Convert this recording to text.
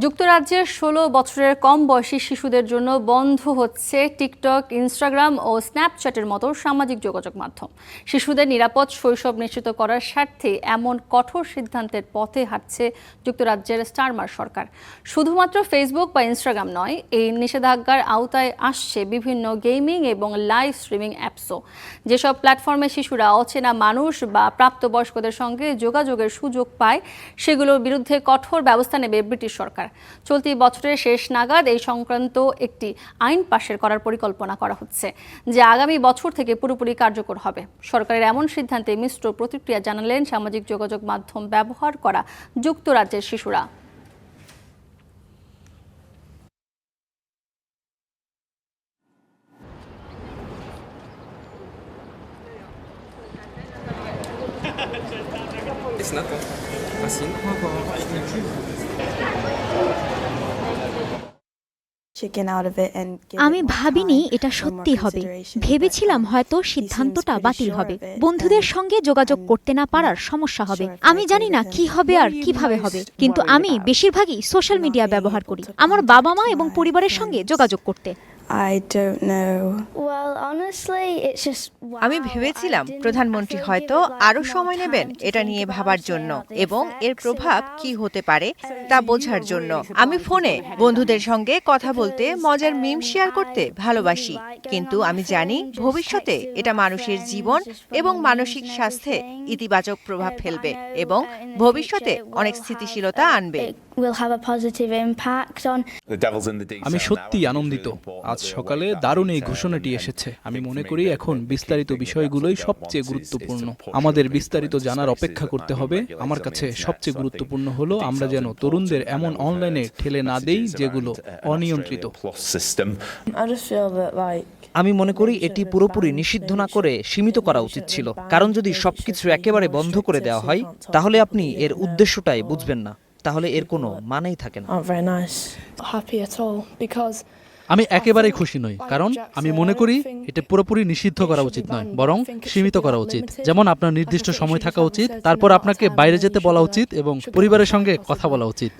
যুক্তরাজ্যের ১৬ বছরের কম বয়সী শিশুদের জন্য বন্ধ হচ্ছে টিকটক, ইনস্টাগ্রাম ও স্ন্যাপচ্যাটের মতো সামাজিক যোগাযোগ মাধ্যম। শিশুদের নিরাপদ শৈশব নিশ্চিত করার স্বার্থে এমন কঠোর সিদ্ধান্তের পথে হাঁটছে যুক্তরাজ্যের স্টারমার সরকার। শুধুমাত্র ফেসবুক বা ইনস্টাগ্রাম নয়, এই নিষেধাজ্ঞার আওতায় আসছে বিভিন্ন গেমিং এবং লাইভ স্ট্রিমিং অ্যাপসও। যেসব প্ল্যাটফর্মে শিশুরা অচেনা মানুষ বা প্রাপ্তবয়স্কদের সঙ্গে যোগাযোগের সুযোগ পায়, সেগুলোর বিরুদ্ধে কঠোর ব্যবস্থা নেবে ব্রিটিশ সরকার। চলতি বছরের শেষ নাগাদ এই সংক্রান্ত একটি আইন পাশের করার পরিকল্পনা করা হচ্ছে, যা আগামী বছর থেকে পুরোপুরি কার্যকর হবে। সরকারের এমন সিদ্ধান্তে মিশ্র প্রতিক্রিয়া জানালেন সামাজিক যোগাযোগ মাধ্যম ব্যবহার করা যুক্তরাজ্যের শিশুরা। আমি ভাবিনি এটা সত্যি হবে। ভেবেছিলাম হয়তো সিদ্ধান্তটা বাতিল হবে, বন্ধুদের সঙ্গে যোগাযোগ করতে না পারার সমস্যা হবে। আমি জানি না কি হবে আর কিভাবে হবে, কিন্তু আমি বেশিরভাগই সোশ্যাল মিডিয়া ব্যবহার করি আমার বাবা মা এবং পরিবারের সঙ্গে যোগাযোগ করতে। আমি ভেবেছিলাম প্রধানমন্ত্রী হয়তো আরো সময় নেবেন এটা নিয়ে ভাবার জন্য এবং এর প্রভাব কি হতে পারে তা বোঝার জন্য। আমি ফোনে বন্ধুদের সঙ্গে কথা বলতে, মজার মিম শেয়ার করতে ভালোবাসি, কিন্তু আমি জানি ভবিষ্যতে এটা মানুষের জীবন এবং মানসিক স্বাস্থ্যে ইতিবাচক প্রভাব ফেলবে এবং ভবিষ্যতে অনেক স্থিতিশীলতা আনবে। আমি সত্যি আনন্দিত। আজ সকালে দারুণ এই ঘোষণাটি এসেছে। আমি মনে করি এখন বিস্তারিত বিষয়গুলোই সবচেয়ে গুরুত্বপূর্ণ। আমাদের বিস্তারিত জানার অপেক্ষা করতে হবে। আমার কাছে সবচেয়ে গুরুত্বপূর্ণ হলো আমরা যেন তরুণদের এমন অনলাইনে ঠেলে না দেই যেগুলো অনিয়ন্ত্রিত। আমি মনে করি এটি পুরোপুরি নিষিদ্ধ না করে সীমিত করা উচিত ছিল, কারণ যদি সবকিছু একেবারে বন্ধ করে দেওয়া হয় তাহলে আপনি এর উদ্দেশ্যটাই বুঝবেন না, তাহলে এর কোনো মানেই থাকে না। আমি একেবারেই খুশি নই, কারণ আমি মনে করি এটা পুরোপুরি নিষিদ্ধ করা উচিত নয়, বরং সীমিত করা উচিত। যেমন আপনার নির্দিষ্ট সময় থাকা উচিত, তারপর আপনাকে বাইরে যেতে বলা উচিত এবং পরিবারের সঙ্গে কথা বলা উচিত।